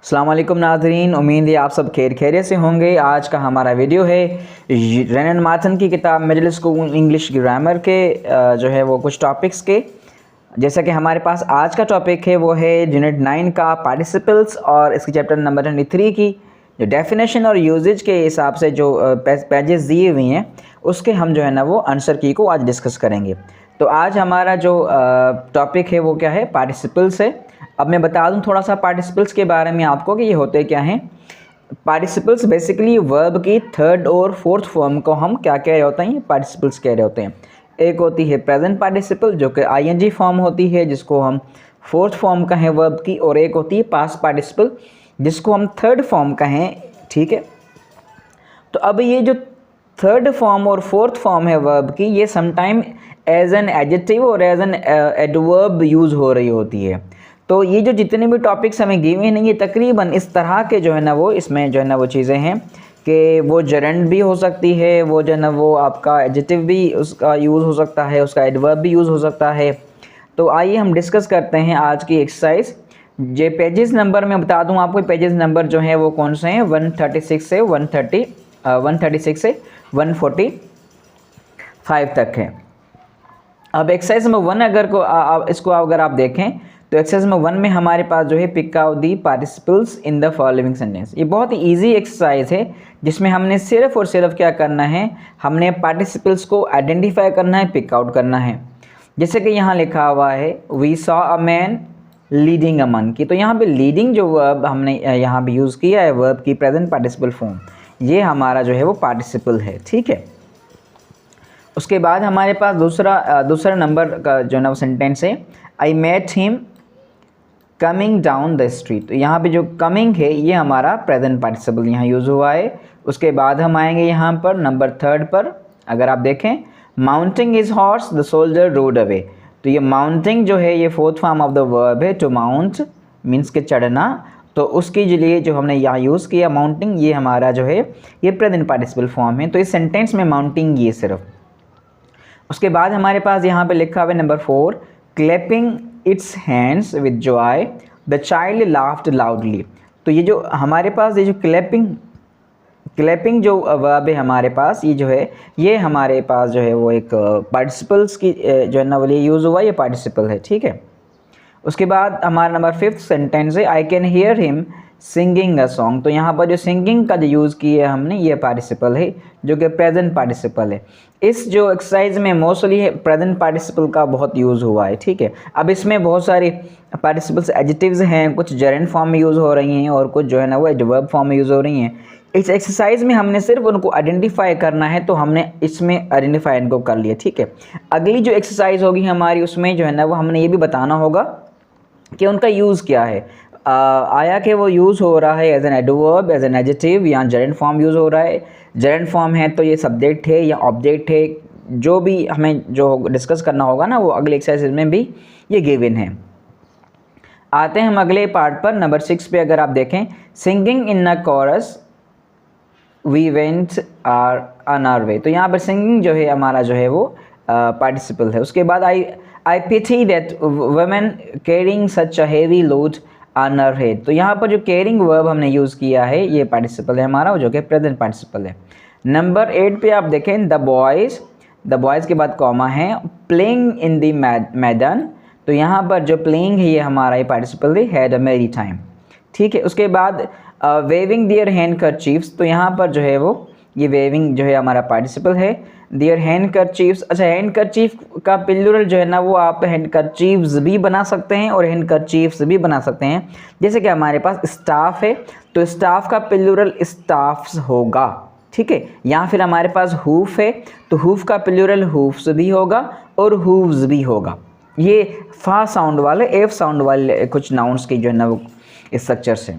अस्सलाम वालेकुम नाज़रीन, उम्मीद है आप सब खैरियत से होंगे। आज का हमारा वीडियो है रेनन माथन की किताब मिडिल स्कूल इंग्लिश ग्रामर के जो है वो कुछ टॉपिक्स के। जैसा कि हमारे पास आज का टॉपिक है वो है यूनिट 9 का पार्टिसिपल्स और इसकी चैप्टर नंबर 23 की जो डेफिनेशन और यूजेज के हिसाब से जो पेजेस दिए हुए हैं उसके हम जो है ना वो आंसर की को आज डिस्कस करेंगे। तो आज हमारा जो टॉपिक है वो क्या है, पार्टिसिपल्स है। अब मैं बता दूं थोड़ा सा पार्टिसिपल्स के बारे में आपको कि ये होते क्या हैं। पार्टिसिपल्स बेसिकली वर्ब की थर्ड और फोर्थ फॉर्म को हम क्या कह रहे होते हैं, पार्टिसिपल्स कह रहे होते हैं। एक होती है प्रेजेंट पार्टिसिपल जो कि आईएनजी फॉर्म होती है जिसको हम फोर्थ फॉर्म कहें वर्ब की, और एक होती है पास्ट पार्टिसिपल जिसको हम थर्ड फॉर्म कहें। ठीक है, तो अब ये जो थर्ड फॉर्म और फोर्थ फॉर्म है वर्ब की, ये समटाइम एज एन एडजेक्टिव और एज एन एडवर्ब यूज़ हो रही होती है। तो ये जो जितने भी टॉपिक्स हमें गिवे हैं ये तकरीबन इस तरह के जो है ना वो इसमें जो है ना वो चीज़ें हैं कि वो जरंड भी हो सकती है, वो जो है ना वो आपका एडजेक्टिव भी उसका यूज़ हो सकता है, उसका एडवर्ब भी यूज़ हो सकता है। तो आइए हम डिस्कस करते हैं आज की एक्सरसाइज। ये पेजेस नंबर मैं बता दूं आपको, पेजेस नंबर जो हैं वो कौन से हैं, 136 से 136 से 145 तक है। अब एक्सरसाइज नंबर 1 इसको अगर आप देखें तो एक्सरसाइज नंबर 1 में हमारे पास जो है pick out the participles in the following sentence. ये बहुत ही ईजी एक्सरसाइज है जिसमें हमने सिर्फ और सिर्फ क्या करना है, हमने पार्टिसिपल्स को आइडेंटिफाई करना है, पिक आउट करना है। जैसे कि यहाँ लिखा हुआ है we saw a man leading a monkey, तो यहाँ पे लीडिंग जो वर्ब हमने यहाँ पे यूज़ किया है वर्ब की प्रेजेंट पार्टिसिपल फॉर्म, ये हमारा जो है वो पार्टिसिपल है। ठीक है, उसके बाद हमारे पास दूसरा नंबर का जो ना सेंटेंस है, I met him coming down the street. तो यहाँ पे जो कमिंग है ये हमारा प्रेजेंट पार्टिसिपल यहाँ यूज़ हुआ है। उसके बाद हम आएंगे यहाँ पर नंबर 3 पर। अगर आप देखें mounting is horse the soldier road away, तो ये माउंटिंग जो है ये fourth form of the verb है। टू माउंट मीन्स के चढ़ना, तो उसके लिए जो हमने यहाँ यूज़ किया माउंटिंग, ये हमारा जो है ये प्रेजेंट पार्टिसिपल फॉर्म है। तो इस सेंटेंस में माउंटिंग ये सिर्फ। उसके बाद हमारे पास यहाँ पे लिखा हुआ है number 4 clapping it's hands with Joy the child laughed loudly. तो ये जो हमारे पास ये जो क्लैपिंग जो वर्ब है हमारे पास, ये जो है ये हमारे पास जो है वो एक पार्टिसिपल्स की जो है ना वो यूज़ हुआ, ये पार्टिसिपल है। ठीक है, उसके बाद हमारा नंबर 5 सेंटेंस है I can hear him singing a song. तो यहाँ पर जो सिंगिंग का जो यूज़ किया है हमने, ये पार्टिसिपल है जो कि प्रेजेंट पार्टिसिपल है। इस जो एक्सरसाइज में मोस्टली प्रेजेंट पार्टिसिपल का बहुत यूज़ हुआ है। ठीक है, अब इसमें बहुत सारे पार्टिसिपल्स एडजेक्टिव्स हैं, कुछ जरेंट फॉर्म में यूज़ हो रही हैं और कुछ जो है ना वो एडवर्ब फॉर्म में यूज़ हो रही हैं। इस एक्सरसाइज में हमने सिर्फ उनको आइडेंटिफाई करना है, तो हमने इसमें आइडेंटिफाई इनको कर लिया। ठीक है, अगली जो एक्सरसाइज होगी हमारी उसमें जो है ना वो हमने ये भी बताना होगा कि उनका यूज़ क्या है। आया कि वो यूज़ हो रहा है as an adverb, as an adjective, या जेरेंट फॉर्म यूज़ हो रहा है। जेरेंट फॉर्म है तो ये सब्जेक्ट है या ऑब्जेक्ट है, जो भी हमें जो डिस्कस करना होगा ना वो अगले एक्सरसाइज में भी ये गिवन है। आते हैं हम अगले पार्ट पर, नंबर 6 पे। अगर आप देखें singing in a chorus we went are on our way, तो यहाँ पर सिंगिंग जो है हमारा जो है वो पार्टिसिपल है। उसके बाद I pity that women carrying such a heavy load on her head, तो यहाँ पर जो कैरिंग वर्ब हमने यूज़ किया है ये पार्टिसिपल है हमारा, जो कि प्रेजेंट पार्टिसिपल है। नंबर 8 पे आप देखें द बॉयज़ के बाद कॉमा है, प्लेइंग इन द मैदान, तो यहाँ पर जो प्लेइंग है ये हमारा ये पार्टिसिपल है, हैड अ मेरी टाइम। ठीक है, उसके बाद वेविंग दियर हैंडकरचीफ्स, तो यहाँ पर जो है वो ये वेविंग जो है हमारा पार्टिसिपल है। दियर हैंडकरचीफ्स, अच्छा हैंडकरचीफ का प्लूरल जो है ना वो आप हैंडकरचीफ्स भी बना सकते हैं और हैंडकरचीफ्स भी बना सकते हैं। जैसे कि हमारे पास स्टाफ है तो स्टाफ का प्लूरल स्टाफ्स होगा। ठीक है, या फिर हमारे पास हूफ है तो हूफ का प्लूरल हूफ्स भी होगा और हूव्स भी होगा। ये फा साउंड वाले एफ साउंड वाले कुछ नाउन्स की जो है ना वो स्ट्रक्चर से।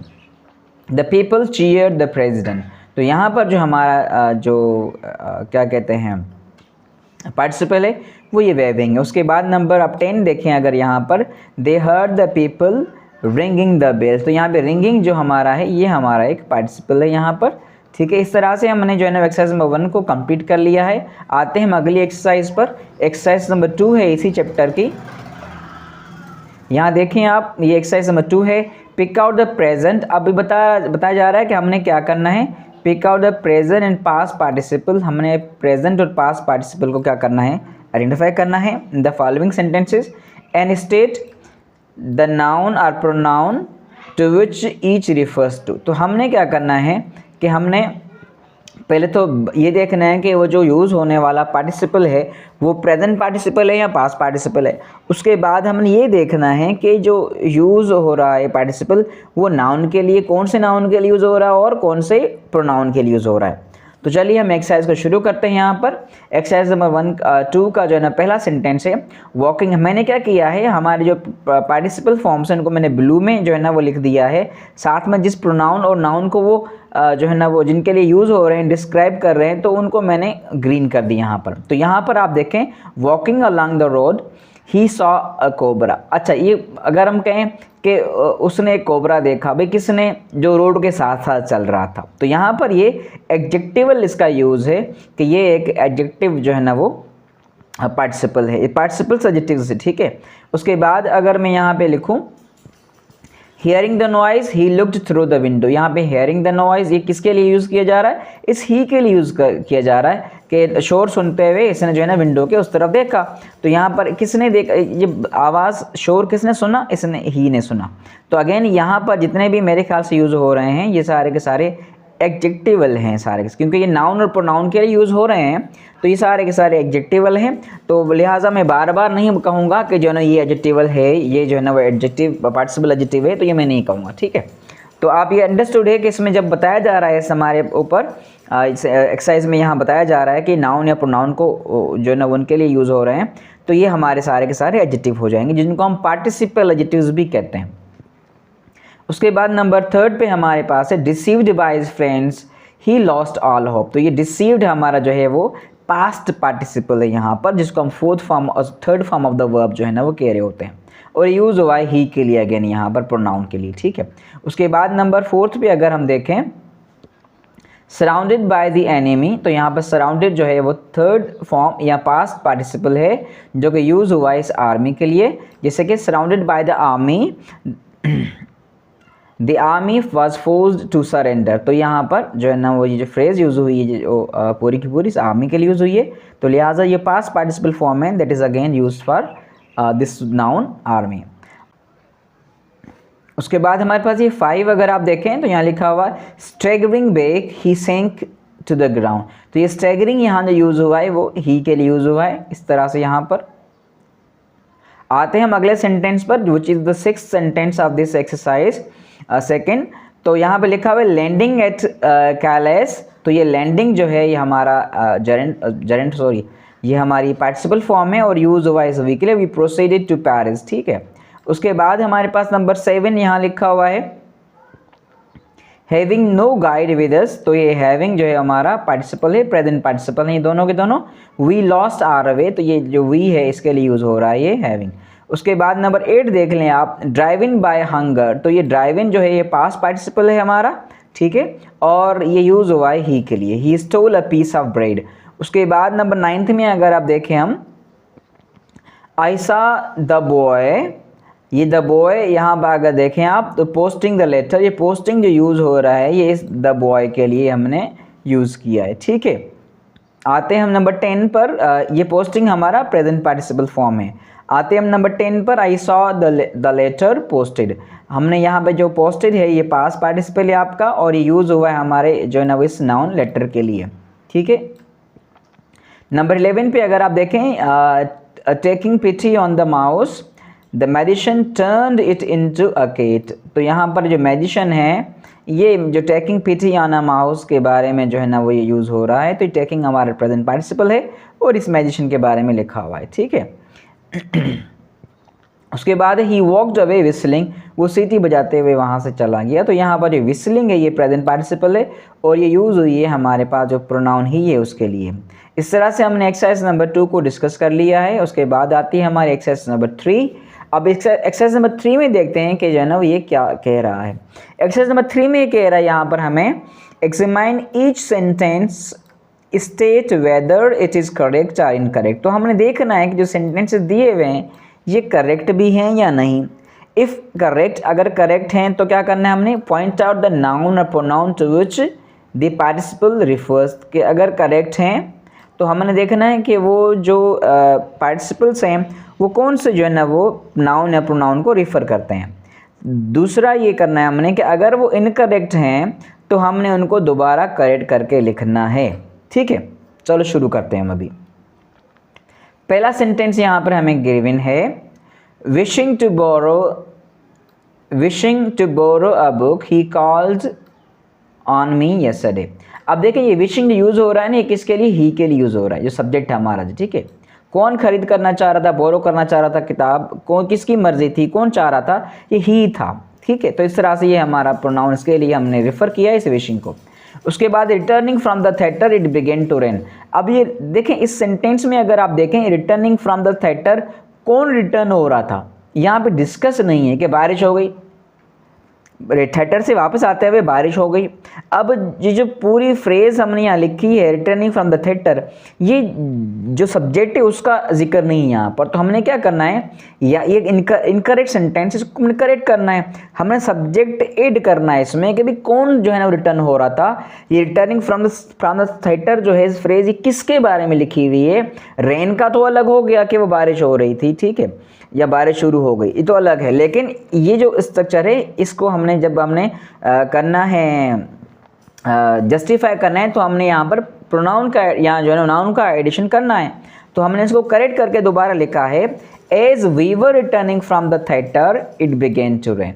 The people cheer the president, तो यहाँ पर जो हमारा क्या कहते हैं पार्टिसिपल है वो ये वेविंग है। उसके बाद नंबर आप 10 देखें, अगर यहाँ पर they heard the people ringing the bell, तो यहाँ पे रिंगिंग जो हमारा है ये हमारा एक पार्टिसिपल है यहाँ पर। ठीक है, इस तरह से हमने जो है ना एक्सरसाइज नंबर 1 को कंप्लीट कर लिया है। आते हैं हम अगली एक्सरसाइज पर। एक्सरसाइज नंबर 2 है इसी चैप्टर की। यहाँ देखें आप, ये एक्सरसाइज नंबर 2 है, पिक आउट द प्रेजेंट, अभी बताया जा रहा है कि हमने क्या करना है, pick out the present and past participle, हमने प्रेजेंट और पास्ट पार्टिसिपल को क्या करना है, आइडेंटिफाई करना है in the following sentences and state the noun और pronoun to which each refers to. तो हमने क्या करना है कि हमने पहले तो ये देखना है कि वो जो यूज़ होने वाला पार्टिसिपल है वो प्रेजेंट पार्टिसिपल है या पास्ट पार्टिसिपल है। उसके बाद हमने ये देखना है कि जो यूज़ हो रहा है पार्टिसिपल वो नाउन के लिए, कौन से नाउन के लिए यूज़ हो रहा है और कौन से प्रोनाउन के लिए यूज़ हो रहा है। तो चलिए हम एक्सरसाइज को शुरू करते हैं। यहाँ पर एक्सरसाइज नंबर 2 का जो है ना पहला सेंटेंस है वॉकिंग। मैंने क्या किया है, हमारे जो पार्टिसिपल फॉर्म्स हैं उनको मैंने ब्लू में जो है ना वो लिख दिया है, साथ में जिस प्रोनाउन और नाउन को वो जो है ना वो जिनके लिए यूज़ हो रहे हैं, डिस्क्राइब कर रहे हैं, तो उनको मैंने ग्रीन कर दिया यहाँ पर। तो यहाँ पर आप देखें walking along the road he saw a cobra. अच्छा, ये अगर हम कहें कि उसने एक कोबरा देखा, भाई किसने, जो रोड के साथ साथ चल रहा था। तो यहाँ पर ये एडजेक्टिवल इसका यूज़ है कि ये एक एडजेक्टिव जो है ना वो पार्टिसिपल है, पार्टिसिपल एडजेक्टिव से, ठीक है। उसके बाद अगर मैं यहाँ पे लिखूँ hearing the noise he looked through the window, यहाँ पे हियरिंग द नॉइज ये किसके लिए यूज़ किया जा रहा है, इस ही के लिए यूज़ किया जा रहा है कि शोर सुनते हुए इसने जो है ना विंडो के उस तरफ देखा। तो यहाँ पर किसने देखा, ये आवाज़ शोर किसने सुना, इसने, ही ने सुना। तो अगेन यहाँ पर जितने भी मेरे ख्याल से यूज़ हो रहे हैं ये सारे के सारे एडजेक्टिवल हैं सारे, क्योंकि ये नाउन और प्रोनाउन के लिए यूज़ हो रहे हैं, तो ये सारे के सारे एडजेक्टिवल हैं। तो लिहाजा मैं बार बार नहीं कहूँगा कि जो है ना ये एडजेक्टिवल है, ये जो है ना वो एडजेक्टिव पार्टिसिपल एडजेक्टिव है, तो ये मैं नहीं कहूँगा, ठीक है। तो आप ये अंडरस्टूड है कि इसमें जब बताया जा रहा है हमारे ऊपर एक्सरसाइज में यहाँ बताया जा रहा है कि नाउन या प्रोनाउन को जो है ना उनके लिए यूज़ हो रहे हैं, तो ये हमारे सारे के सारे एडजेक्टिव हो जाएंगे, जिनको हम पार्टिसिपल एडजेक्टिव्स भी कहते हैं। उसके बाद नंबर 3 पे हमारे पास है deceived by his friends he lost all hope. तो ये डिसीव्ड हमारा जो है वो पास्ट पार्टिसिपल है यहाँ पर, जिसको हम फोर्थ फॉर्म और third form of the verb जो है ना वो कह रहे होते हैं, और यूज़ हुआ है ही के लिए अगेन यहाँ पर प्रोनाउन के लिए, ठीक है। उसके बाद नंबर 4 पे अगर हम देखें सराउंडेड बाय द एनिमी, तो यहाँ पर सराउंडेड जो है वो थर्ड फॉर्म या पास्ट पार्टिसिपल है जो कि यूज़ हुआ है इस आर्मी के लिए, जैसे कि surrounded by the army the army was forced to surrender. तो यहाँ पर जो है ना वो ये जो फ्रेज यूज़ हुई है जो पूरी की पूरी इस आर्मी के लिए यूज़ हुई है, तो लिहाजा ये पास्ट पार्टिसिपल फॉर्म है that is again use for this noun army. उसके बाद हमारे पास ये 5 अगर आप देखें तो यहाँ लिखा हुआ staggering back he sank to the ground. तो ये स्टैगरिंग यहाँ जो यूज़ हुआ है वो ही के लिए यूज़ हुआ है। इस तरह से यहाँ पर आते हैं हम अगले सेंटेंस पर, which is the 6th sentence of this exercise second. तो यहाँ पे लिखा हुआ है लैंडिंग एट कैलेस। तो ये लैंडिंग जो है ये हमारा जरेंट सॉरी ये हमारी पार्टिसिपल फॉर्म है और यूज़ हुआ है इस वीक के लिए, वी प्रोसीडेड टू पेरिस, ठीक है। उसके बाद हमारे पास नंबर 7 यहाँ लिखा हुआ है having no guide with us. तो ये हैविंग जो है हमारा पार्टिसिपल है, प्रेजेंट पार्टिसिपल है, ये दोनों के दोनों। वी लॉस्ट आवर वे, तो ये जो वी है इसके लिए यूज़ हो रहा है ये हैविंग। उसके बाद नंबर 8 देख लें आप ड्राइविंग बाय हंगर। तो ये ड्राइविंग जो है ये पास्ट पार्टिसिपल है हमारा, ठीक है, और ये यूज़ हुआ है ही के लिए, he stole a piece of bread. उसके बाद नंबर 9 में अगर आप देखें हम आई सा द बॉय, ये द बॉय यहाँ पर अगर देखें आप तो पोस्टिंग द लेटर, ये पोस्टिंग जो यूज़ हो रहा है ये इस द बॉय के लिए हमने यूज़ किया है, ठीक है। आते हैं हम नंबर 10 पर, ये पोस्टिंग हमारा प्रेजेंट पार्टिसिपल फॉर्म है। आते हैं हम नंबर 10 पर I saw the letter posted. हमने यहाँ पे जो पोस्टेड है ये पास्ट पार्टिसिपल है आपका, और ये यूज़ हुआ है हमारे जो है ना इस नाउन लेटर के लिए, ठीक है। नंबर 11 पे अगर आप देखें taking pity on the mouse the magician turned it into a cat. तो यहाँ पर जो मैजिशियन है ये जो taking pity on a mouse के बारे में जो है ना वो ये यूज़ हो रहा है, तो टेकिंग हमारा प्रेजेंट पार्टिसिपल है और इस मैजिशियन के बारे में लिखा हुआ है, ठीक है। उसके बाद ही वॉक्ड अवे विस्लिंग, वो सीटी बजाते हुए वहाँ से चला गया। तो यहाँ पर जो विस्लिंग है ये प्रेजेंट पार्टिसिपल है और ये यूज़ हुई है हमारे पास जो प्रोनाउन ही है उसके लिए। इस तरह से हमने एक्सरसाइज नंबर 2 को डिस्कस कर लिया है। उसके बाद आती है हमारी एक्सरसाइज नंबर 3। अब एक्सरसाइज नंबर 3 में देखते हैं कि जो है ना ये क्या कह रहा है। एक्सरसाइज नंबर 3 में ये कह रहा है यहाँ पर हमें examine each sentence state whether it is correct और इनकरेक्ट। तो हमने देखना है कि जो सेंटेंसेस दिए हुए हैं ये करेक्ट भी हैं या नहीं। इफ़ करेक्ट, अगर करेक्ट हैं तो क्या करना है हमने, पॉइंट आउट द नाउन और pronoun to which the participle refers, कि अगर करेक्ट हैं तो हमने देखना है कि वो जो पार्टिसिपल्स हैं वो कौन से जो है ना वो नाउन या प्रोनाउन को रिफ़र करते हैं। दूसरा ये करना है हमने कि अगर वो इनकरेक्ट हैं तो हमने उनको दोबारा करेक्ट करके लिखना है। ठीक है, चलो शुरू करते हैं हम अभी। पहला सेंटेंस यहाँ पर हमें गिवन है, wishing to borrow a book he called on me yesterday. अब देखें ये विशिंग यूज़ हो रहा है ना, ये किसके लिए, ही के लिए यूज़ हो रहा है, जो सब्जेक्ट है हमारा। ठीक है, कौन खरीद करना चाह रहा था, बोरो करना चाह रहा था किताब, कौन, किसकी मर्जी थी, कौन चाह रहा था, ये ही था। ठीक है, तो इस तरह से ये हमारा प्रोनाउन के लिए हमने रेफ़र किया इस विशिंग को। उसके बाद returning from the theatre it began to rain. अब ये देखें इस सेंटेंस में अगर आप देखें, रिटर्निंग फ्रॉम द थिएटर, कौन रिटर्न हो रहा था, यहाँ पे डिस्कस नहीं है कि बारिश हो गई, थिएटर से वापस आते हुए बारिश हो गई। अब ये जो पूरी फ्रेज़ हमने यहाँ लिखी है, रिटर्निंग फ्रॉम द थिएटर, ये जो सब्जेक्ट है उसका जिक्र नहीं है यहाँ पर। तो हमने क्या करना है, या ये इनकरेक्ट सेंटेंस, इसको हमने करेक्ट करना है, हमने सब्जेक्ट ऐड करना है इसमें कि भाई कौन जो है ना रिटर्न हो रहा था। ये रिटर्निंग फ्रॉम द थिएटर जो है इस फ्रेज़, ये किसके बारे में लिखी हुई है। रेन का तो अलग हो गया कि वो बारिश हो रही थी, ठीक है, या बारिश शुरू हो गई, ये तो अलग है, लेकिन ये जो स्ट्रक्चर है इसको हमने जब हमने करना है, जस्टिफाई करना है, तो हमने यहाँ पर प्रोनाउन का, यहाँ जो है ना नाउन का एडिशन करना है। तो हमने इसको करेक्ट करके दोबारा लिखा है, as we were returning from the theatre it began to rain.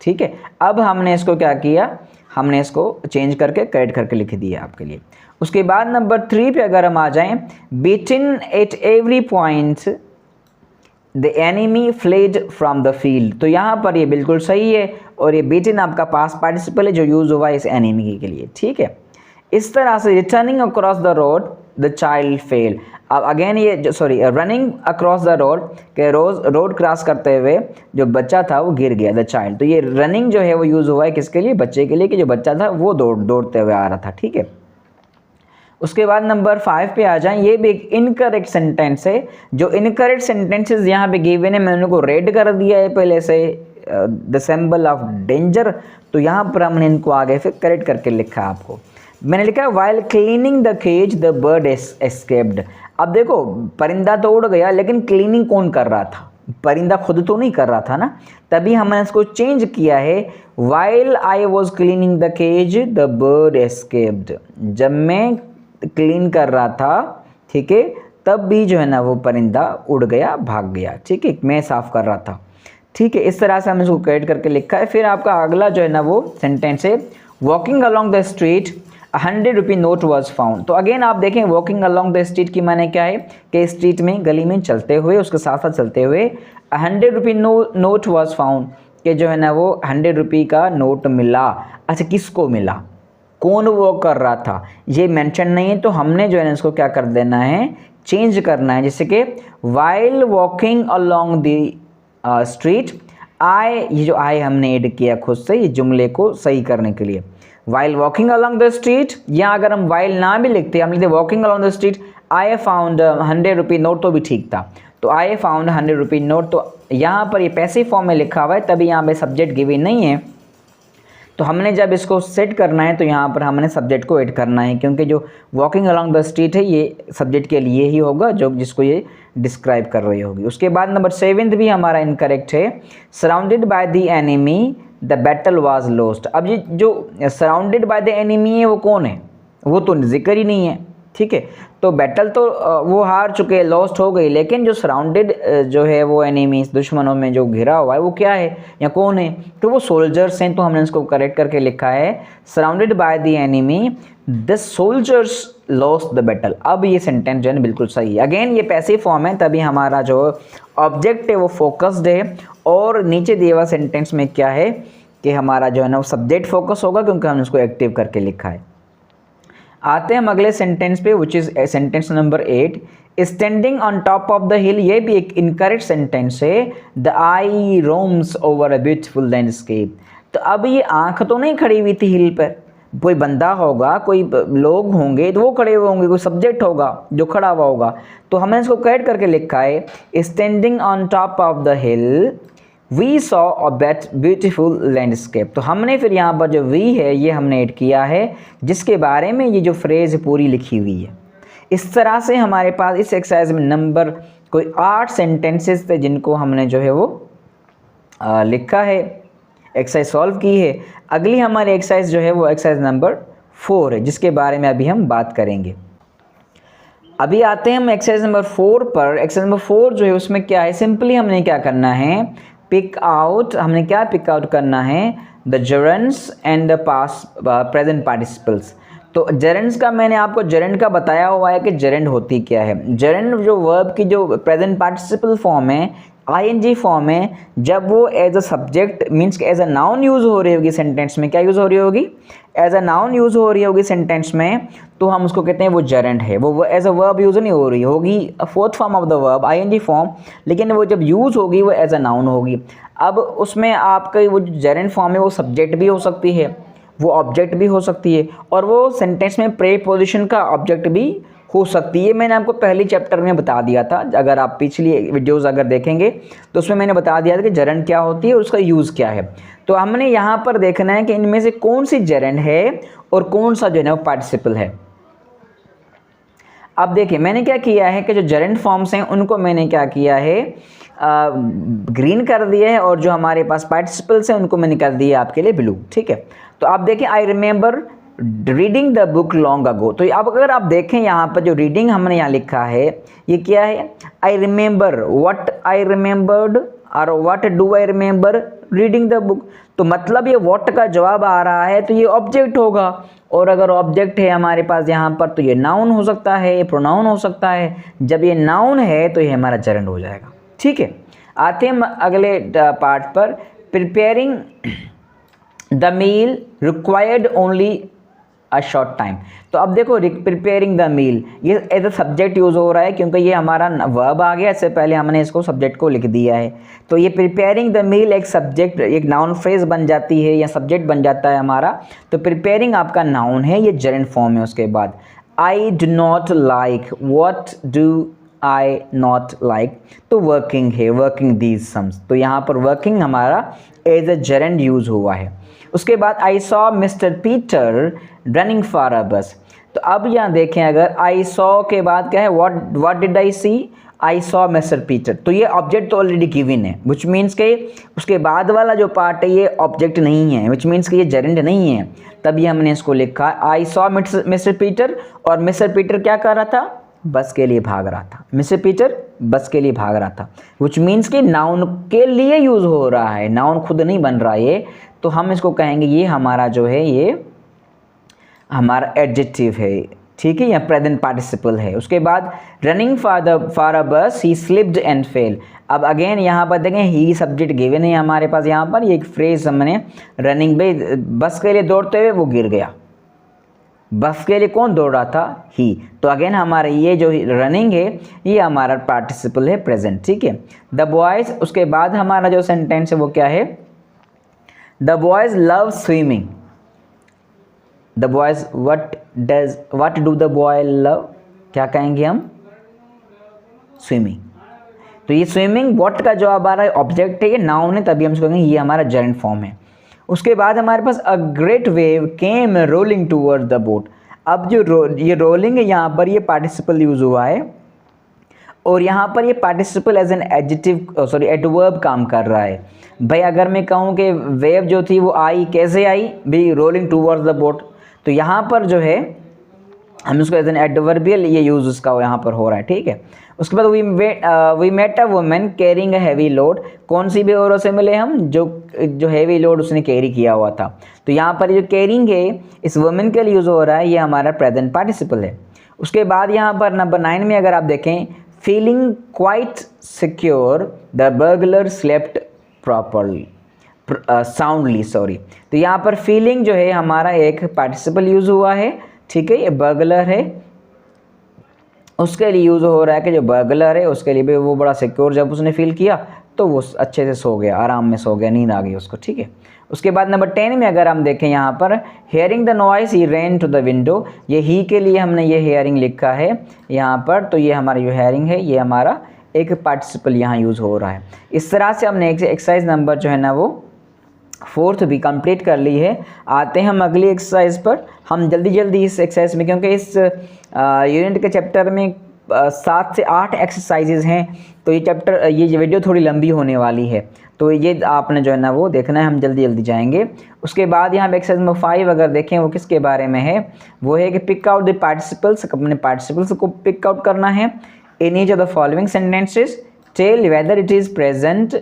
ठीक है, अब हमने इसको क्या किया, हमने इसको चेंज करके करेक्ट करके लिख दिया आपके लिए। उसके बाद नंबर 3 पे अगर हम आ जाएं, beaten at every point the enemy fled from the field. तो यहाँ पर ये बिल्कुल सही है, और ये बीटन आपका पास्ट पार्टिसिपल है जो यूज़ हुआ है इस एनिमी के लिए। ठीक है, इस तरह से returning across the road the child fail. अब अगेन ये रनिंग अक्रॉस द रोड के रोड क्रॉस करते हुए जो बच्चा था वो गिर गया, द चाइल्ड। तो ये रनिंग जो है वो यूज़ हुआ है किसके लिए, बच्चे के लिए, कि जो बच्चा था वो दौड़ते हुए आ रहा था। ठीक है, उसके बाद नंबर 5 पे आ जाएं, ये भी एक इनकरेक्ट सेंटेंस है। जो इनकरेक्ट सेंटेंसेस यहाँ पे गिवन है मैंने उनको रेड कर दिया है पहले से, द सिंबल ऑफ डेंजर। तो यहाँ पर हमने इनको आगे फिर करेक्ट करके लिखा है आपको। मैंने लिखा है while cleaning the cage the bird escaped. अब देखो परिंदा तो उड़ गया, लेकिन क्लीनिंग कौन कर रहा था, परिंदा खुद तो नहीं कर रहा था ना, तभी हमने इसको चेंज किया है, while I was cleaning the cage the bird escaped. जब मैं क्लीन कर रहा था, ठीक है, तब भी जो है ना वो परिंदा उड़ गया, भाग गया। ठीक है, मैं साफ कर रहा था। ठीक है, इस तरह से हमने इसको करेक्ट करके लिखा है। फिर आपका अगला जो है ना वो सेंटेंस है, walking along the street 100 rupee note was found. तो अगेन आप देखें वॉकिंग अलॉन्ग द स्ट्रीट की माने क्या है कि स्ट्रीट में, गली में चलते हुए, उसके साथ साथ चलते हुए 100 रुपी नोट वॉज फाउंड, कि जो है ना वो 100 रुपी का नोट मिला। अच्छा, किसको मिला, कौन वो कर रहा था, ये मेंशन नहीं है। तो हमने जो है ना इसको क्या कर देना है, चेंज करना है, जैसे कि while walking along the street I, ये जो आई हमने ऐड किया खुद से ये जुमले को सही करने के लिए, while walking along the street, या अगर हम वाइल ना भी लिखते, हम लिखते walking along the street I found 100 rupee note, तो भी ठीक था। तो आई फाउंड 100 रुपी नोट, तो यहाँ पर ये पैसिव फॉर्म में लिखा हुआ है, तभी यहाँ पे सब्जेक्ट गिवन नहीं है। तो हमने जब इसको सेट करना है तो यहाँ पर हमने सब्जेक्ट को ऐड करना है, क्योंकि जो वॉकिंग अलॉन्ग द स्ट्रीट है ये सब्जेक्ट के लिए ही होगा जो जिसको ये डिस्क्राइब कर रही होगी। उसके बाद नंबर 7 भी हमारा इनकरेक्ट है, surrounded by the enemy the battle was lost. अब ये जो सराउंडेड बाय द एनिमी है वो कौन है, वो तो जिक्र ही नहीं है। ठीक है, तो बैटल तो वो हार चुके, लॉस्ट हो गई, लेकिन जो सराउंडेड जो है वो एनिमीज, दुश्मनों में जो घिरा हुआ है वो क्या है या कौन है, तो वो सोल्जर्स हैं। तो हमने इसको करेक्ट करके लिखा है, surrounded by the enemy the soldiers lost the battle. अब ये सेंटेंस जो है बिल्कुल सही है। अगेन ये पैसिव फॉर्म है, तभी हमारा जो ऑब्जेक्ट है वो फोकस्ड है, और नीचे दिए हुआ सेंटेंस में क्या है कि हमारा जो है ना वो सब्जेक्ट फोकस होगा, क्योंकि हमने उसको एक्टिव करके लिखा है। आते हैं हम अगले सेंटेंस पे, which is sentence number 8, standing on top of the हिल। ये भी एक इनकरेक्ट सेंटेंस है, the I roams over a beautiful landscape. तो अब ये आंख तो नहीं खड़ी हुई थी हिल पर, कोई बंदा होगा, कोई लोग होंगे तो वो खड़े हुए होंगे, कोई सब्जेक्ट होगा जो खड़ा हुआ होगा। तो हमने इसको करेक्ट करके लिखा है, standing on top of the hill we saw a beautiful landscape. तो हमने फिर यहाँ पर जो वी है ये हमने ऐड किया है, जिसके बारे में ये जो फ्रेज़ पूरी लिखी हुई है। इस तरह से हमारे पास इस एक्सरसाइज में नंबर कोई 8 सेंटेंसेस थे जिनको हमने जो है वो लिखा है, एक्सरसाइज सॉल्व की है। अगली हमारी एक्सरसाइज जो है वो एक्सरसाइज नंबर 4 है, जिसके बारे में अभी हम बात करेंगे। अभी आते हैं हम एक्सरसाइज नंबर 4 पर। एक्सरसाइज नंबर 4 जो है उसमें क्या है, सिंपली हमने क्या करना है, पिक आउट करना है the gerunds and the past present participles. तो जरंड्स का मैंने आपको जरंड का बताया हुआ है कि जरंड होती क्या है। जरंड जो वर्ब की जो प्रेजेंट पार्टिसिपल फॉर्म है, आईएनजी फॉर्म है, जब वो as a subject means as a noun use हो रही होगी सेंटेंस में, क्या यूज़ हो रही होगी, एज अ नाउन यूज़ हो रही होगी सेंटेंस में, तो हम उसको कहते हैं वो जरंड है। वो एज अ वर्ब यूज़ नहीं हो रही होगी, fourth form of the verb ING form, लेकिन वो जब यूज़ होगी वो एज अ नाउन होगी। अब उसमें आपका वो जो जरंड फॉर्म है वो सब्जेक्ट भी हो सकती है, वो ऑब्जेक्ट भी हो सकती है, और वो सेंटेंस में प्रीपोजिशन का ऑब्जेक्ट भी हो सकती है। मैंने आपको पहले चैप्टर में बता दिया था, अगर आप पिछली वीडियोस अगर देखेंगे तो उसमें मैंने बता दिया था कि जरंड क्या होती है और उसका यूज़ क्या है। तो हमने यहाँ पर देखना है कि इनमें से कौन सी जरंड है और कौन सा जो है वो पार्टिसिपल है। अब देखिए मैंने क्या किया है कि जो जरंड फॉर्म्स हैं उनको मैंने क्या किया है, ग्रीन कर दिया है, और जो हमारे पास पार्टिसिपल्स हैं उनको मैंने कर दिया आपके लिए ब्लू। ठीक है, तो आप देखिए आई remember reading the book long ago. तो अब अगर आप देखें यहाँ पर जो रीडिंग हमने यहाँ लिखा है ये क्या है, I remember what I remembered और what do I remember reading the book. तो मतलब ये व्हाट का जवाब आ रहा है तो ये ऑब्जेक्ट होगा, और अगर ऑब्जेक्ट है हमारे पास यहाँ पर तो ये नाउन हो सकता है, ये प्रोनाउन हो सकता है। जब ये नाउन है तो ये हमारा जरंड हो जाएगा। ठीक है, आते हैं अगले पार्ट पर, preparing the meal required only a short time. तो अब देखो प्रिपेयरिंग द मील ये एज अ सब्जेक्ट यूज़ हो रहा है क्योंकि ये हमारा वर्ब आ गया, इससे पहले हमने इसको सब्जेक्ट को लिख दिया है। तो ये प्रिपेयरिंग द मील एक सब्जेक्ट, एक नाउन फ्रेज बन जाती है या सब्जेक्ट बन जाता है हमारा। तो प्रिपेयरिंग आपका नाउन है, ये जरंड फॉर्म है। उसके बाद I do not like, what do I not like, तो वर्किंग है, वर्किंग दीज सम्स। तो यहाँ पर वर्किंग हमारा एज अ जरंड यूज़ हुआ है। उसके बाद आई saw mister Peter running for a बस। तो अब यहाँ देखें, अगर आई सॉ के बाद क्या है, what did I see, I saw mister Peter. तो ये ऑब्जेक्ट तो ऑलरेडी गिवन है, विच मीन्स के उसके बाद वाला जो पार्ट है ये ऑब्जेक्ट नहीं है, विच मीन्स कि ये जरंड नहीं है, तभी हमने इसको लिखा आई सॉ मिस्टर पीटर। और मिस्टर पीटर क्या कर रहा था, बस के लिए भाग रहा था। मिस्टर पीटर बस के लिए भाग रहा था, विच मीन्स कि नाउन के लिए यूज़ हो रहा है, नाउन खुद नहीं बन रहा है ये। तो हम इसको कहेंगे ये हमारा जो है ये हमारा एडजेक्टिव है। ठीक है, या प्रेजेंट पार्टिसिपल है। उसके बाद रनिंग फॉर अ बस ही स्लिप्ड एंड फेल। अब अगेन यहाँ पर देखें ही सब्जेक्ट गिवन है हमारे पास, यहाँ पर ये एक फ्रेज हमने रनिंग पे बस के लिए दौड़ते हुए वो गिर गया। बस के लिए कौन दौड़ रहा था, ही। तो अगेन हमारा ये जो रनिंग है ये हमारा पार्टिसिपल है प्रेजेंट। ठीक है, द बॉयज़, उसके बाद हमारा जो सेंटेंस है वो क्या है, the boys love swimming. The boys what do the boy love, क्या कहेंगे हम, स्विमिंग। तो ये स्विमिंग व्हाट का जवाब आ रहा है, ऑब्जेक्ट है, ये नाउन है, तभी हम इसको कहेंगे ये हमारा जरंड फॉर्म है। उसके बाद हमारे पास a great wave came rolling towards the boat. अब जो ये रोलिंग है यहाँ पर ये पार्टिसिपल यूज़ हुआ है, और यहाँ पर ये participle as an adjective sorry adverb काम कर रहा है। भाई अगर मैं कहूँ कि वेव जो थी वो आई, कैसे आई भी, रोलिंग टूवर्ड्स द बोट। तो यहाँ पर जो है हम उसको एज एन एडवर्बियल ये यूज़ उसका यहाँ पर हो रहा है। ठीक है, उसके बाद we met a women carrying a heavy load. कौन सी भी औरत से मिले हम, जो हैवी लोड उसने कैरी किया हुआ था। तो यहाँ पर जो कैरिंग है इस वुमेन के लिए यूज़ हो रहा है, ये हमारा प्रेजेंट पार्टिसिपल है। उसके बाद यहाँ पर नंबर 9 में अगर आप देखें, feeling quite secure the burglar slept properly soundly, sorry. तो यहाँ पर फीलिंग जो है हमारा एक पार्टिसिपल यूज़ हुआ है। ठीक है, ये बर्गलर है, उसके लिए यूज़ हो रहा है कि जो बर्गलर है उसके लिए भी वो बड़ा सिक्योर जब उसने फील किया तो वो अच्छे से सो गया, आराम में सो गया, नींद आ गई उसको। ठीक है, उसके बाद नंबर 10 में अगर हम देखें यहाँ पर hearing the noise he ran to the window. ये ही के लिए हमने ये हेयरिंग लिखा है यहाँ पर, तो ये हमारा जो हेयरिंग है ये हमारा एक पार्टिसिपल यहाँ यूज़ हो रहा है। इस तरह से हमने एक्सरसाइज नंबर जो है ना वो 4th भी कंप्लीट कर ली है। आते हैं हम अगली एक्सरसाइज पर। हम जल्दी जल्दी इस एक्सरसाइज में, क्योंकि इस यूनिट के चैप्टर में 7 से 8 एक्सरसाइजेज हैं, तो ये वीडियो थोड़ी लंबी होने वाली है, तो ये आपने जो है ना वो देखना है। हम जल्दी जल्दी जाएंगे। उसके बाद यहाँ पे एक्सरसाइज नंबर 5 अगर देखें वो किसके बारे में है, वो है कि पिक आउट द पार्टिसिपल्स। अपने पार्टिसिपल्स को पिक आउट करना है in each of the following sentences. Tell whether it is present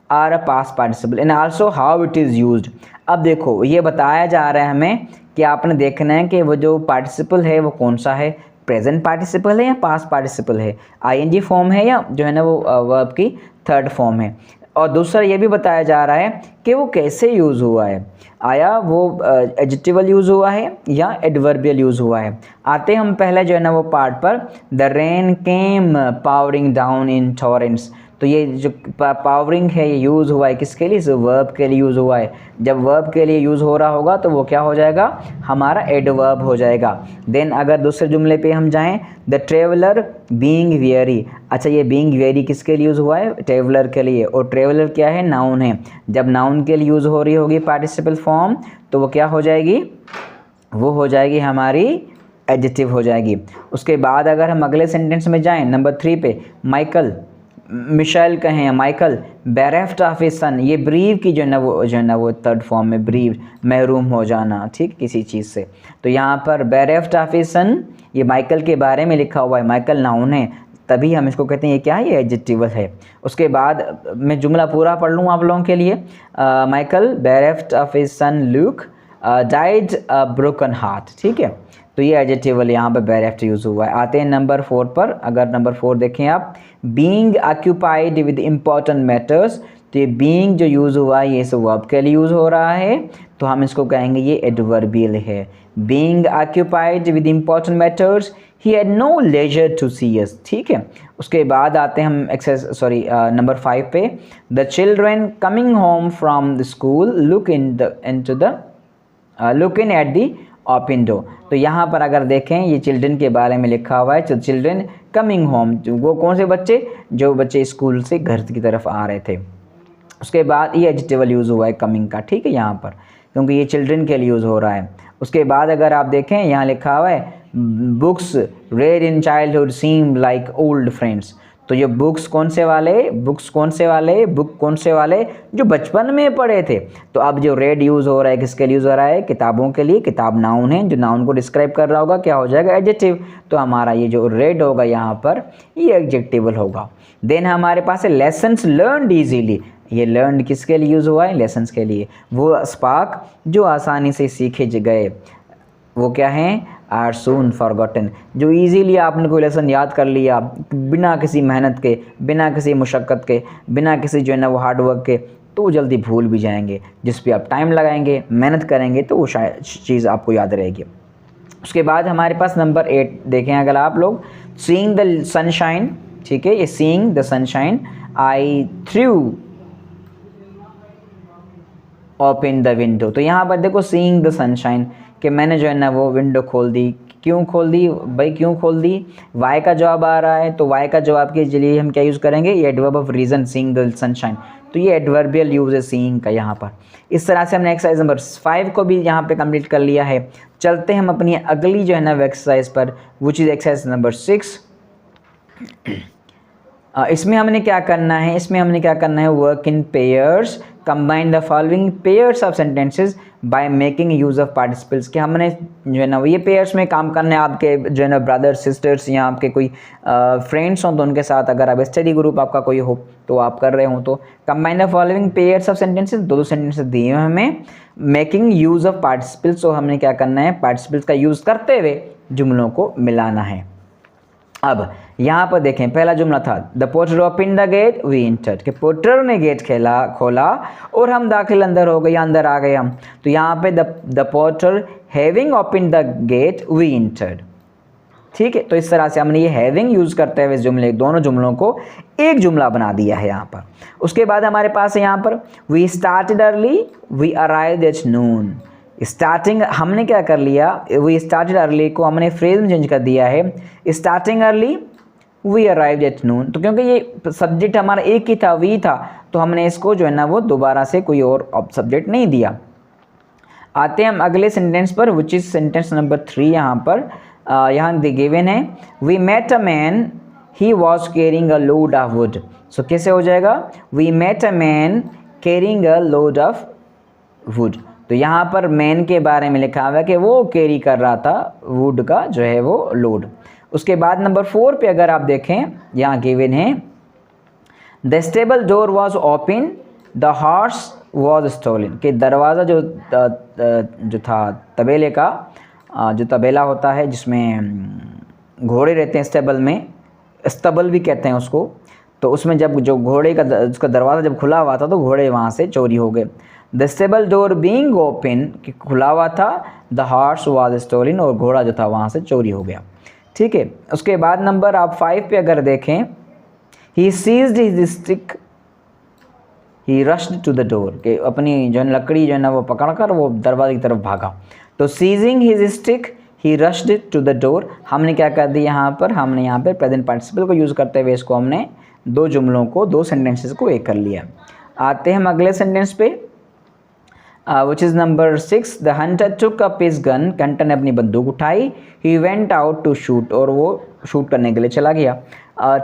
or a past participle and also how it is used. अब देखो ये बताया जा रहा है हमें कि आपने देखना है कि वो जो पार्टिसिपल है वो कौन सा है, प्रेजेंट पार्टिसिपल है या पास्ट पार्टिसिपल है, आईएनजी फॉर्म है या जो है ना वो वर्ब की थर्ड फॉर्म है। और दूसरा ये भी बताया जा रहा है कि वो कैसे यूज़ हुआ है, आया वो एडजेक्टिवल यूज़ हुआ है या एडवर्बियल यूज़ हुआ है। आते हम पहले जो है ना वो पार्ट पर। The rain came powering down in torrents. तो ये जो पावरिंग है ये यूज़ हुआ है किसके लिए, वर्ब के लिए यूज़ हुआ है। जब वर्ब के लिए यूज़ हो रहा होगा तो वो क्या हो जाएगा, हमारा एडवर्ब हो जाएगा। देन अगर दूसरे जुमले पे हम जाएं, द ट्रेवलर बीइंग वेरी। अच्छा ये बीइंग वेरी किसके लिए यूज़ हुआ है, ट्रेवलर के लिए। और ट्रेवलर क्या है, नाउन है। जब नाउन के लिए यूज़ हो रही होगी पार्टिसिपल फॉर्म तो वो क्या हो जाएगी, वो हो जाएगी हमारी एडजेक्टिव हो जाएगी। उसके बाद अगर हम अगले सेंटेंस में जाएं नंबर 3 पे, माइकल मिशेल कहें या माइकल बेरेफ्ट ऑफ हिज सन। ये ब्रीव की जो है ना वो थर्ड फॉर्म में, ब्रीव महरूम हो जाना, ठीक, किसी चीज़ से। तो यहाँ पर बेरेफ्ट ऑफ हिज सन ये माइकल के बारे में लिखा हुआ है, माइकल नाउन है, तभी हम इसको कहते हैं ये क्या है, ये एडजेक्टिवल है। उसके बाद मैं जुमला पूरा पढ़ लूँ आप लोगों के लिए। Michael bereft of his son Luke died a broken heart, ठीक है। तो ये एडजेक्टिवल यहाँ पर बेरेफ्ट यूज़ हुआ है। आते हैं नंबर 4 पर। अगर नंबर 4 देखें आप, being occupied with important matters. तो ये बीइंग जो यूज़ हुआ है ये इस वर्ब के लिए यूज़ हो रहा है, तो हम इसको कहेंगे ये एडवर्बियल है। Being occupied with important matters, he had no leisure to see us, ठीक है। उसके बाद आते हैं हम नंबर 5 पे। The children coming home from the school look in at the open door. तो यहाँ पर अगर देखें ये चिल्ड्रन के बारे में लिखा हुआ है। तो चिल्ड्रन कमिंग होम, वो कौन से बच्चे, जो बच्चे स्कूल से घर की तरफ आ रहे थे। उसके बाद ये एडजेक्टिवल यूज़ हुआ है कमिंग का, ठीक है, यहाँ पर, क्योंकि ये चिल्ड्रन के लिए यूज़ हो रहा है। उसके बाद अगर आप देखें यहाँ लिखा हुआ है books red in childhood seem like old friends. तो ये बुक कौन से वाले जो बचपन में पढ़े थे। तो अब जो रेड यूज़ हो रहा है किसके लिए यूज़ हो रहा है, किताबों के लिए। किताब नाउन है, जो नाउन को डिस्क्राइब कर रहा होगा क्या हो जाएगा, एडजेक्टिव। तो हमारा ये जो रेड होगा यहाँ पर ये एडजेक्टिवल होगा। देन हमारे पास है लेसन्स लर्नड ईजीली। ये लर्न किसके लिए यूज़ हुआ है, लेसन्स के लिए। वो स्पार्क जो आसानी से सीखे गए, वो क्या हैं, आर सून फॉरगॉटन। जो इजीली आपने कोई लेसन याद कर लिया बिना किसी मेहनत के, बिना किसी मुशक्क़त के, बिना किसी जो है ना वो हार्ड वर्क के, तो वो जल्दी भूल भी जाएंगे। जिस पे आप टाइम लगाएंगे, मेहनत करेंगे, तो वो शायद चीज़ आपको याद रहेगी। उसके बाद हमारे पास नंबर 8 देखें अगर आप लोग, सीइंग द सनशाइन, ठीक है। ये seeing the sunshine, I through open the window. तो यहाँ पर देखो सीइंग द सनशाइन कि मैंने जो है ना वो विंडो खोल दी। क्यों खोल दी भाई, क्यों खोल दी, वाई का जवाब आ रहा है, तो वाई का जवाब के लिए हम क्या यूज़ करेंगे, ये adverb of reason, seeing the sunshine. तो ये एडवर्बियल यूज़ है सीइंग का यहाँ पर। इस तरह से हमने एक्सरसाइज नंबर 5 को भी यहाँ पे कंप्लीट कर लिया है। चलते हैं हम अपनी अगली जो है ना एक्सरसाइज पर, विच इज़ एक्सरसाइज नंबर 6। इसमें हमने क्या करना है, work in pairs, combine the following pairs of sentences by making use of participles. कि हमने जो है ना ये पेयर्स में काम करना है। आपके जो है ना ब्रदर्स सिस्टर्स या आपके कोई फ्रेंड्स हों तो उनके साथ, अगर आप स्टडी ग्रुप आपका कोई हो तो आप कर रहे हो, तो combine the following pairs of sentences, दो सेंटेंसेस दिए हैं हमें, मेकिंग यूज़ ऑफ पार्टिसिपल्स। तो हमने क्या करना है, पार्टिसिपल्स का यूज़ करते हुए जुमलों को मिलाना है। अब यहाँ पर देखें पहला जुमला था, the porter open the gate we entered, कि पोर्टर ने गेट खोला और हम दाखिल अंदर हो गए, अंदर आ गए हम। तो यहाँ पे the porter having open the gate we entered, ठीक है। तो इस तरह से हमने ये हैविंग यूज़ करते हुए जुमले, दोनों जुमलों को एक जुमला बना दिया है यहाँ पर। उसके बाद हमारे पास है यहाँ पर, we started early we arrived at noon. Starting हमने क्या कर लिया, वी स्टार्टेड अर्ली को हमने फ्रेज में चेंज कर दिया है, starting early we arrived at noon. तो क्योंकि ये सब्जेक्ट हमारा एक ही था, वी था, तो हमने इसको जो है ना वो दोबारा से कोई और सब्जेक्ट नहीं दिया। आते हैं हम अगले सेंटेंस पर, विच इज सेंटेंस नंबर 3। यहाँ पर यहाँ गिवन है, we met a man he was carrying a load of wood. So कैसे हो जाएगा, we met a man carrying a load of wood. तो यहाँ पर मैन के बारे में लिखा हुआ है कि वो कैरी कर रहा था वुड का जो है वो लोड। उसके बाद नंबर 4 पे अगर आप देखें, यहाँ गिवन है, the stable door was open the horse was stolen. कि दरवाज़ा जो था तबेले का, जो तबेला होता है जिसमें घोड़े रहते हैं स्टेबल में, स्तबल भी कहते हैं उसको, तो उसमें जब जो घोड़े का उसका दरवाज़ा जब खुला हुआ था तो घोड़े वहाँ से चोरी हो गए। The stable door being open, कि खुला हुआ था, द हॉर्स वाज स्टोलन, और घोड़ा जो था वहाँ से चोरी हो गया। ठीक है। उसके बाद नंबर आप 5 पे अगर देखें, he seized his stick he rushed to the door. कि अपनी जो लकड़ी जो है ना वो पकड़कर वो दरवाजे की तरफ भागा। तो seizing his stick he rushed to the door, हमने क्या कर दिया यहाँ पर, हमने यहाँ पर प्रेजेंट पार्टिसिपल को यूज़ करते हुए इसको हमने दो जुमलों को, दो सेंटेंसेस को एक कर लिया। आते हैं हम अगले सेंटेंस पे, which is number 6। The hunter took up his gun, hunter ने अपनी बंदूक उठाई, he went out to shoot, और वो शूट करने के लिए चला गया।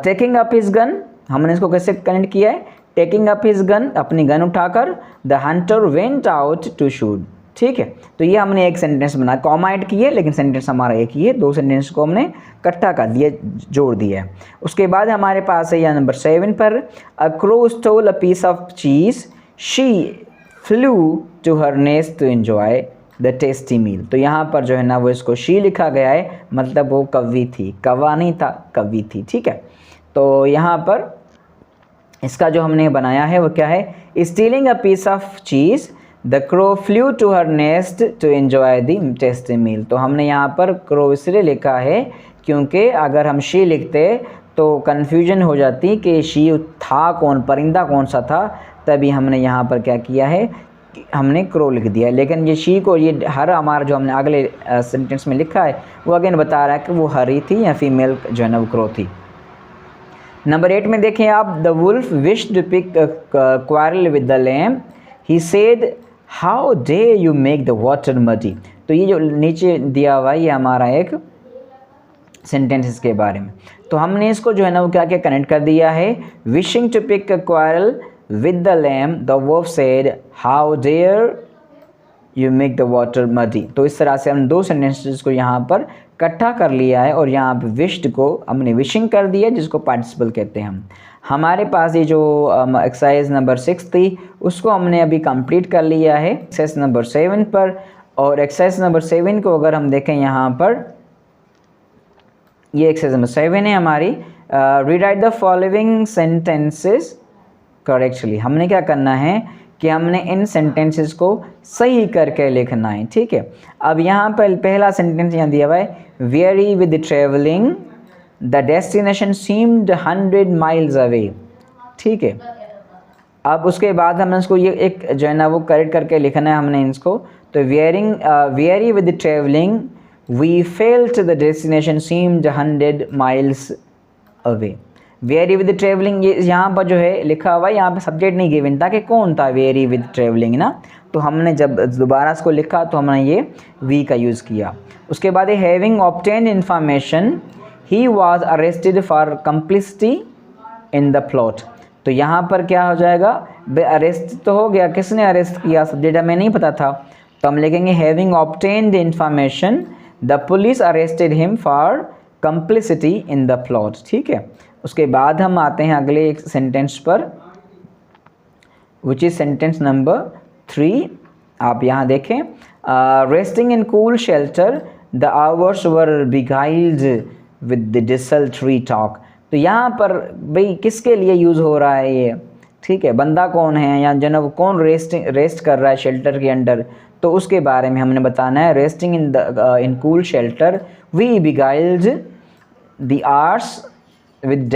टेकिंग अप हिज गन, हमने इसको कैसे कनेक्ट किया है, टेकिंग अप हिज गन, अपनी गन उठाकर, the hunter went out to shoot. ठीक है। तो ये हमने एक सेंटेंस बनाया, कॉमा ऐड किए, लेकिन सेंटेंस हमारा एक ही है, दो सेंटेंस को हमने इकट्ठा कर दिया, जोड़ दिया है। उसके बाद हमारे पास है यह नंबर 7 पर, a crow stole a piece of cheese, she flew to her nest to enjoy the tasty meal. तो यहाँ पर जो है ना वो इसको शी लिखा गया है, मतलब वो कवि थी, कवा नहीं था, कवि थी। ठीक है। तो यहाँ पर इसका जो हमने बनाया है वो क्या है, stealing a piece of cheese, the crow flew to her nest to enjoy the tasty meal. तो हमने यहाँ पर क्रो इसलिए लिखा है क्योंकि अगर हम शी लिखते तो कन्फ्यूजन हो जाती कि शी था कौन, परिंदा कौन सा था, तभी हमने यहाँ पर क्या किया है, हमने क्रो लिख दिया। लेकिन ये शी को, ये हर हमारा जो हमने अगले सेंटेंस में लिखा है वो अगेन बता रहा है कि वो हरी थी या फीमेल जो है ना वो क्रो थी। नंबर 8 में देखें आप, the wolf wished to pick quarrel with the lamb, he said how dare you make the water muddy. तो ये जो नीचे दिया हुआ है ये हमारा एक सेंटेंस इसके बारे में। तो हमने इसको जो है ना वो क्या क्या कनेक्ट कर दिया है, wishing to pick a quarrel with the lamb, the wolf said how dare you make the water muddy. तो इस तरह से हम दो सेंटेंसेस को यहाँ पर इकट्ठा कर लिया है, और यहाँ पे विश्ड को हमने विशिंग कर दिया, जिसको पार्टिसिपल कहते हैं हम। हमारे पास ये जो एक्सरसाइज नंबर 6 थी उसको हमने अभी कंप्लीट कर लिया है एक्सरसाइज नंबर 7 पर। और एक्सरसाइज नंबर 7 को अगर हम देखें यहाँ पर, ये एक्सरसाइज नंबर 7 है हमारी, rewrite the following sentences correctly. हमने क्या करना है कि हमने इन सेंटेंसेस को सही करके लिखना है। ठीक है। अब यहाँ पर पहला सेंटेंस यहाँ दिया हुआ है, very with travelling the destination seemed 100 miles away. ठीक है। अब उसके बाद हमने इसको ये एक जो है ना वो करेक्ट करके लिखना है हमने इसको। तो weary with travelling we felt the destination seemed 100 miles away. Weary with travelling, ये यहाँ पर जो है लिखा हुआ है, यहाँ पे सब्जेक्ट नहीं गिवन था कि कौन था वेरी विद ट्रेवलिंग ना, तो हमने जब दोबारा इसको लिखा तो हमने ये वी का यूज़ किया। उसके बाद है having obtained information he was arrested for complicity in the plot. तो यहाँ पर क्या हो जाएगा, अरेस्ट तो हो गया, किसने अरेस्ट किया, सब्जेक्ट हमें नहीं पता था, तो हम लिखेंगे having obtained information the police arrested him for complicity in the plot. ठीक है। उसके बाद हम आते हैं अगले एक सेंटेंस पर, विच इज सेंटेंस नंबर 3। आप यहाँ देखें, resting in cool shelter the hours were beguiled with the desultory talk. तो यहाँ पर भाई किसके लिए यूज़ हो रहा है ये, ठीक है, बंदा कौन है या जनाब कौन रेस्ट कर रहा है शेल्टर के अंडर, तो उसके बारे में हमने बताना है। Resting in cool shelter we beguiled the hours with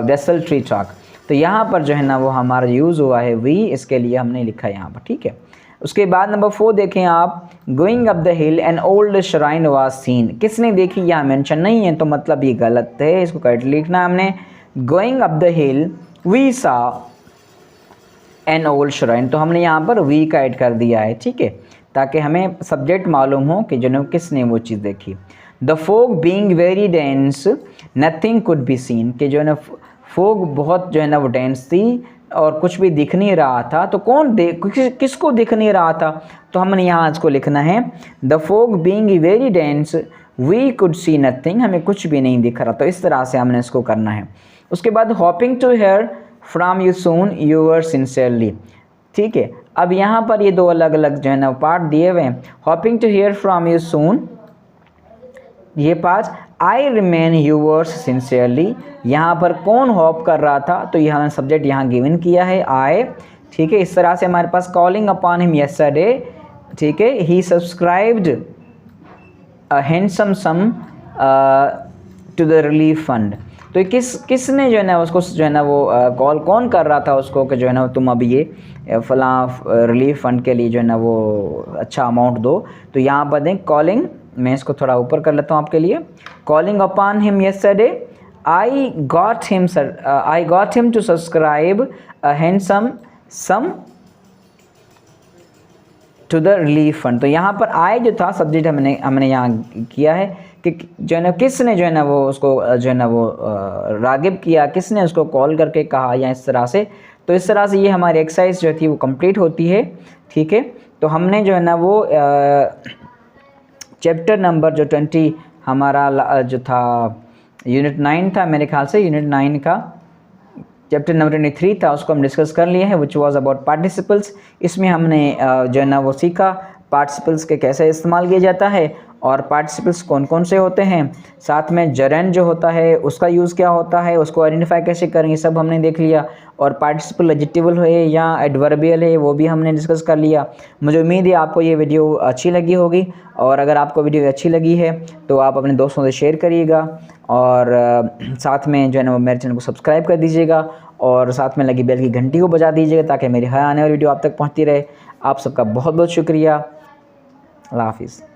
desultory talk. तो यहाँ पर जो है ना वो हमारा यूज़ हुआ है वी, इसके लिए हमने लिखा है यहाँ पर। ठीक है। उसके बाद नंबर 4 देखें आप, going up the hill N old shrine was scene, किसने देखी यहाँ मेंशन नहीं है तो मतलब ये गलत है, इसको करेक्ट लिखना हमने। Going up the hill we saw an old shrine, तो हमने यहाँ पर वी का ऐड कर दिया है, ठीक है, ताकि हमें सब्जेक्ट मालूम हो कि जो है किसने वो चीज़ देखी। The fog being very dense nothing could be seen, कि जो है ना फोग बहुत जो है ना वो डेंस थी और कुछ भी दिख नहीं रहा था, तो कौन किसको दिख नहीं रहा था, तो हमने यहाँ इसको लिखना है the fog being very dense we could see nothing, हमें कुछ भी नहीं दिख रहा, तो इस तरह से हमने इसको करना है। उसके बाद hoping to hear from you soon your sincerely, ठीक है। अब यहाँ पर ये दो अलग अलग जो है ना पार्ट दिए हुए हैं। Hoping to hear from you soon, ये part I remain yours sincerely, यहाँ पर कौन होप कर रहा था, तो यहाँ सब्जेक्ट यहाँ गिवन किया है आई, ठीक है। इस तरह से हमारे पास कॉलिंग अपॉन हिम यस्टरडे, ठीक है, he subscribed a handsome sum to the relief fund, तो किसने जो है ना उसको जो है ना वो कॉल कौन कर रहा था उसको कि जो है ना तुम अभी ये फलां रिलीफ फंड के लिए जो है ना वो अच्छा अमाउंट दो, तो यहाँ पर दें कॉलिंग, मैं इसको थोड़ा ऊपर कर लेता हूँ आपके लिए। Calling upon him yesterday I got him to subscribe a handsome sum to the relief fund, तो यहाँ पर आई जो था सब्जेक्ट हमने यहाँ किया है कि जो है ना किसने जो है ना वो उसको जो है ना वो रागिब किया, किसने उसको कॉल करके कहा, या इस तरह से। तो इस तरह से ये हमारी एक्सरसाइज जो थी वो कंप्लीट होती है, ठीक है। तो हमने जो है ना वो चैप्टर नंबर जो 20 हमारा जो था यूनिट 9 था मेरे ख्याल से, यूनिट 9 का चैप्टर नंबर 23 था, उसको हम डिस्कस कर लिए हैं, विच वाज अबाउट पार्टिसिपल्स। इसमें हमने जो है ना वो सीखा पार्टिसिपल्स के कैसे इस्तेमाल किया जाता है और पार्टिसिपल्स कौन कौन से होते हैं, साथ में जरेंड जो होता है उसका यूज़ क्या होता है, उसको आइडेंटिफाई कैसे करेंगे, सब हमने देख लिया। और पार्टिसिपल एडजेक्टिवल है या एडवर्बियल है वो भी हमने डिस्कस कर लिया। मुझे उम्मीद है आपको ये वीडियो अच्छी लगी होगी, और अगर आपको वीडियो अच्छी लगी है तो आप अपने दोस्तों से शेयर करिएगा, और साथ में जो है ना वो मेरे चैनल को सब्सक्राइब कर दीजिएगा, और साथ में लगी बेल की घंटी को बजा दीजिएगा ताकि मेरी हर आने वाली वीडियो आप तक पहुँचती रहे। आप सबका बहुत बहुत शुक्रिया। अल्लाह हाफिज़।